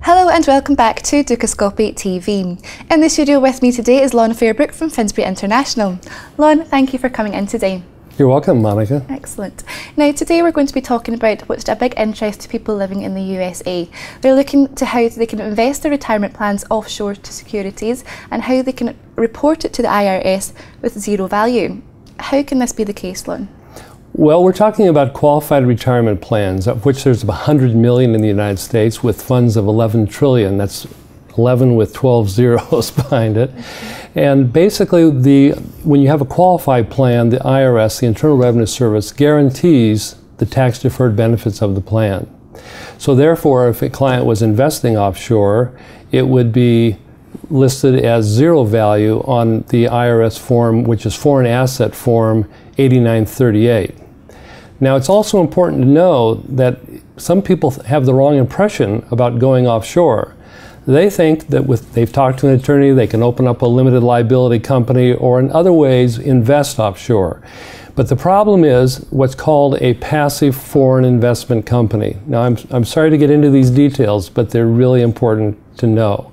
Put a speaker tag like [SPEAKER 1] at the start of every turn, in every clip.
[SPEAKER 1] Hello and welcome back to Dukascopy TV. In the studio with me today is Lon Fairbrook from Finsbury International. Lon, thank you for coming in today.
[SPEAKER 2] You're welcome, Monica.
[SPEAKER 1] Excellent. Now today we're going to be talking about what's a big interest to people living in the USA. They're looking to how they can invest their retirement plans offshore to securities and how they can report it to the IRS with zero value. How can this be the case, Lon?
[SPEAKER 2] Well, we're talking about qualified retirement plans, of which there's about 100 million in the United States with funds of 11 trillion. That's 11 with 12 zeros behind it. And basically, when you have a qualified plan, the IRS, the Internal Revenue Service, guarantees the tax-deferred benefits of the plan. So therefore, if a client was investing offshore, it would be listed as zero value on the IRS form, which is Foreign Asset Form 8938. Now, it's also important to know that some people have the wrong impression about going offshore. They think that they've talked to an attorney, they can open up a limited liability company or in other ways invest offshore. But the problem is what's called a passive foreign investment company. Now, I'm sorry to get into these details, but they're really important to know.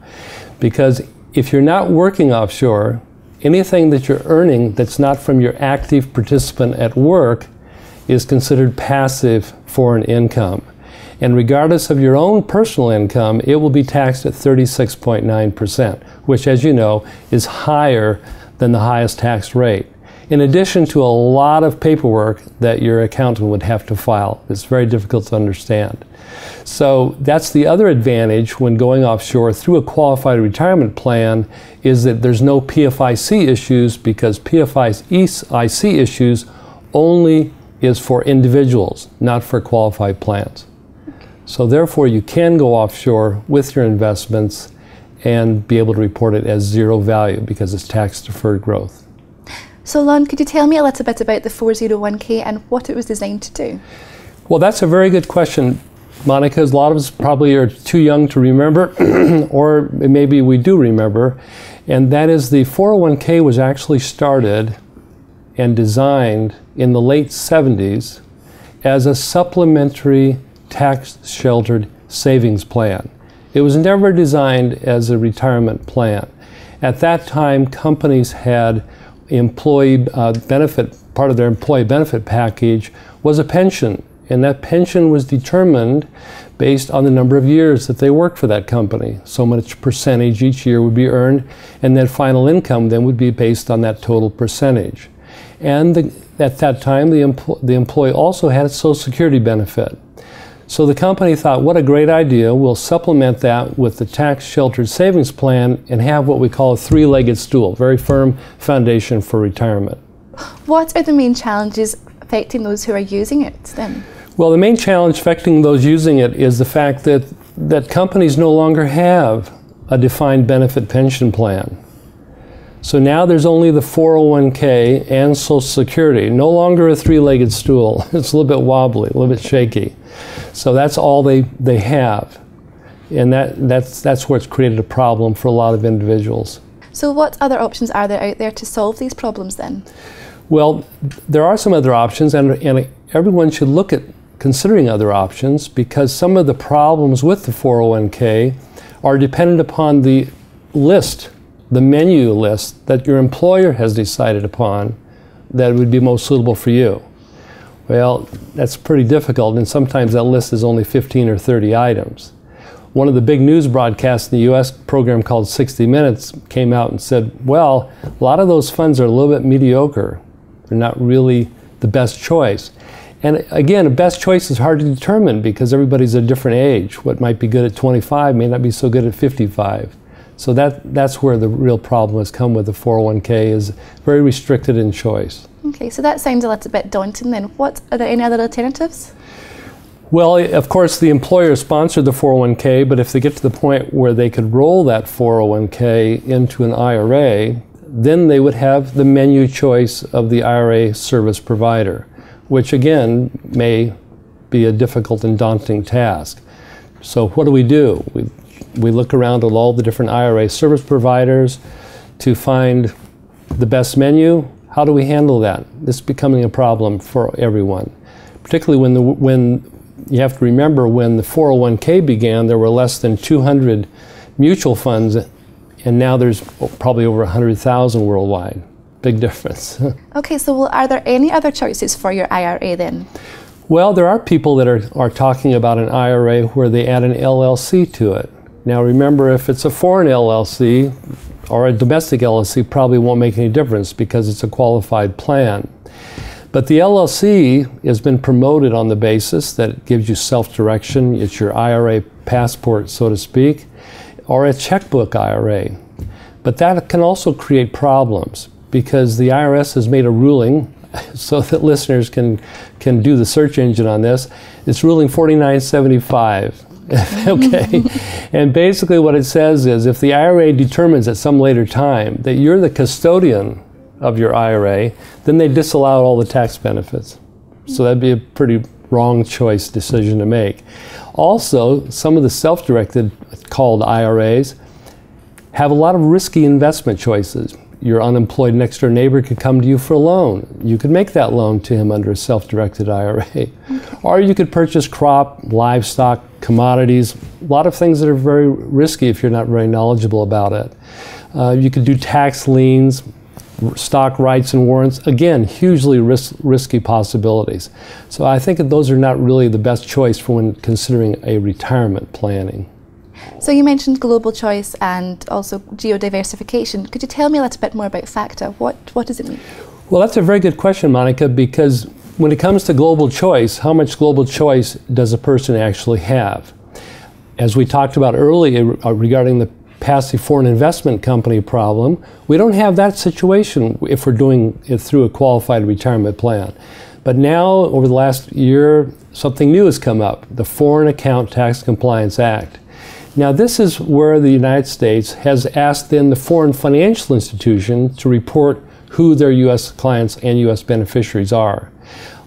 [SPEAKER 2] Because if you're not working offshore, anything that you're earning that's not from your active participant at work is considered passive foreign income. And regardless of your own personal income, it will be taxed at 36.9%, which, as you know, is higher than the highest tax rate. In addition to a lot of paperwork that your accountant would have to file. It's very difficult to understand. So that's the other advantage when going offshore through a qualified retirement plan, is that there's no PFIC issues, because PFIC issues only is for individuals, not for qualified plans. So therefore, you can go offshore with your investments and be able to report it as zero value because it's tax-deferred growth.
[SPEAKER 1] So Lon, could you tell me a little bit about the 401k and what it was designed to do?
[SPEAKER 2] Well, that's a very good question, Monica. A lot of us probably are too young to remember, or maybe we do remember, and that is the 401k was actually started and designed in the late 70s as a supplementary tax-sheltered savings plan. It was never designed as a retirement plan. At that time, companies had employee benefit, part of their employee benefit package was a pension, and that pension was determined based on the number of years that they worked for that company. So much percentage each year would be earned, and then final income then would be based on that total percentage. And at that time, the employee also had a Social Security benefit. So the company thought, what a great idea, we'll supplement that with the tax-sheltered savings plan and have what we call a three-legged stool, very firm foundation for retirement.
[SPEAKER 1] What are the main challenges affecting those who are using it then?
[SPEAKER 2] Well, the main challenge affecting those using it is the fact that companies no longer have a defined benefit pension plan. So now there's only the 401k and Social Security, no longer a three-legged stool. It's a little bit wobbly, a little bit shaky. So that's all they have. And that's what's created a problem for a lot of individuals.
[SPEAKER 1] So what other options are there out there to solve these problems then?
[SPEAKER 2] Well, there are some other options, and everyone should look at considering other options, because some of the problems with the 401k are dependent upon the list, the menu list that your employer has decided upon that would be most suitable for you. Well, that's pretty difficult, and sometimes that list is only 15 or 30 items. One of the big news broadcasts in the US, program called 60 Minutes, came out and said, well, a lot of those funds are a little bit mediocre. They're not really the best choice. And again, a best choice is hard to determine because everybody's a different age. What might be good at 25 may not be so good at 55. So that's where the real problem has come with the 401k, is very restricted in choice.
[SPEAKER 1] Okay, so that sounds a little bit daunting then. Are there any other alternatives?
[SPEAKER 2] Well, of course, the employer sponsored the 401k, but if they get to the point where they could roll that 401k into an IRA, then they would have the menu choice of the IRA service provider, which again may be a difficult and daunting task. So what do? We look around at all the different IRA service providers to find the best menu. How do we handle that? This is becoming a problem for everyone. particularly when you have to remember when the 401k began, there were less than 200 mutual funds, and now there's probably over 100,000 worldwide. Big difference.
[SPEAKER 1] Okay, so are there any other choices for your IRA then?
[SPEAKER 2] Well, there are people that are talking about an IRA where they add an LLC to it. Now remember, if it's a foreign LLC or a domestic LLC, probably won't make any difference because it's a qualified plan. But the LLC has been promoted on the basis that it gives you self-direction. It's your IRA passport, so to speak, or a checkbook IRA. But that can also create problems because the IRS has made a ruling so that listeners can do the search engine on this. It's ruling 4975. Okay, and basically what it says is if the IRA determines at some later time that you're the custodian of your IRA, then they disallow all the tax benefits. So that'd be a pretty wrong choice decision to make. Also, some of the self-directed called IRAs have a lot of risky investment choices. Your unemployed next door neighbor could come to you for a loan. You could make that loan to him under a self-directed IRA. Okay. Or you could purchase crop, livestock, commodities, a lot of things that are very risky if you're not very knowledgeable about it. You could do tax liens, stock rights and warrants. Again, hugely risky possibilities. So I think that those are not really the best choice for when considering a retirement planning.
[SPEAKER 1] So you mentioned global choice and also geodiversification. Could you tell me a little bit more about FATCA? What does it mean? Well,
[SPEAKER 2] that's a very good question, Monica, because when it comes to global choice, how much global choice does a person actually have? As we talked about earlier regarding the passive foreign investment company problem, we don't have that situation if we're doing it through a qualified retirement plan. But now, over the last year, something new has come up, the Foreign Account Tax Compliance Act. Now, this is where the United States has asked then the foreign financial institution to report who their U.S. clients and U.S. beneficiaries are.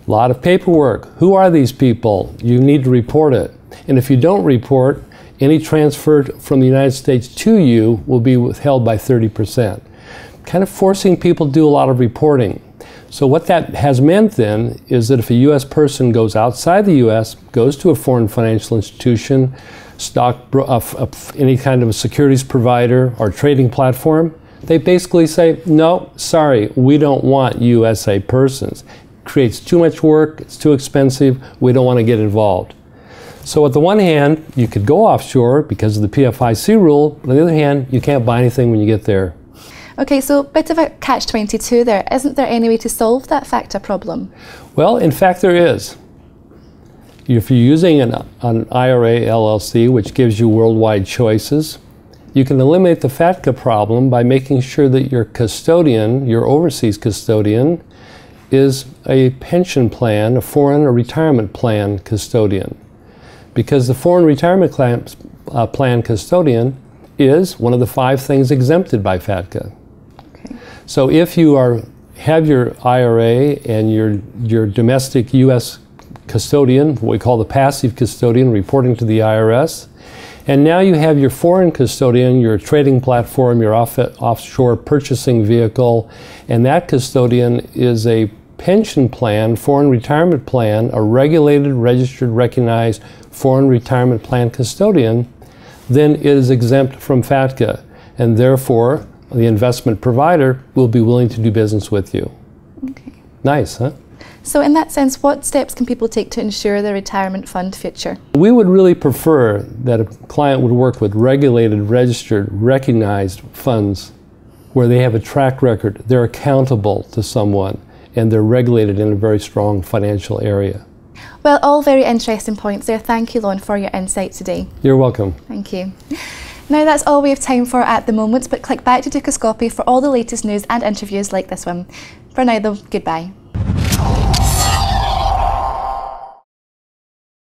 [SPEAKER 2] A lot of paperwork. Who are these people? You need to report it. And if you don't report, any transfer from the United States to you will be withheld by 30%. Kind of forcing people to do a lot of reporting. So what that has meant then is that if a U.S. person goes outside the U.S., goes to a foreign financial institution, any kind of a securities provider or trading platform, they basically say, no, sorry, we don't want USA persons. It creates too much work, it's too expensive, we don't want to get involved. So on the one hand, you could go offshore because of the PFIC rule, but on the other hand, you can't buy anything when you get there.
[SPEAKER 1] Okay, so a bit of a catch-22 there. Isn't there any way to solve that FATCA problem?
[SPEAKER 2] Well, in fact, there is. If you're using an IRA LLC, which gives you worldwide choices, you can eliminate the FATCA problem by making sure that your custodian, your overseas custodian, is a pension plan, a foreign or retirement plan custodian. Because the foreign retirement plan custodian is one of the 5 things exempted by FATCA. Okay. So if you have your IRA and your domestic U.S. custodian, what we call the passive custodian, reporting to the IRS, and now you have your foreign custodian, your trading platform, your offshore purchasing vehicle, and that custodian is a pension plan, foreign retirement plan, a regulated, registered, recognized foreign retirement plan custodian, then it is exempt from FATCA, and therefore the investment provider will be willing to do business with you. Okay. Nice, huh?
[SPEAKER 1] So in that sense, what steps can people take to ensure their retirement fund future?
[SPEAKER 2] We would really prefer that a client would work with regulated, registered, recognized funds where they have a track record, they're accountable to someone, and they're regulated in a very strong financial area.
[SPEAKER 1] Well, all very interesting points there. Thank you, Lon, for your insight today.
[SPEAKER 2] You're welcome.
[SPEAKER 1] Thank you. Now that's all we have time for at the moment, but click back to Dukascopy for all the latest news and interviews like this one. For now though, goodbye.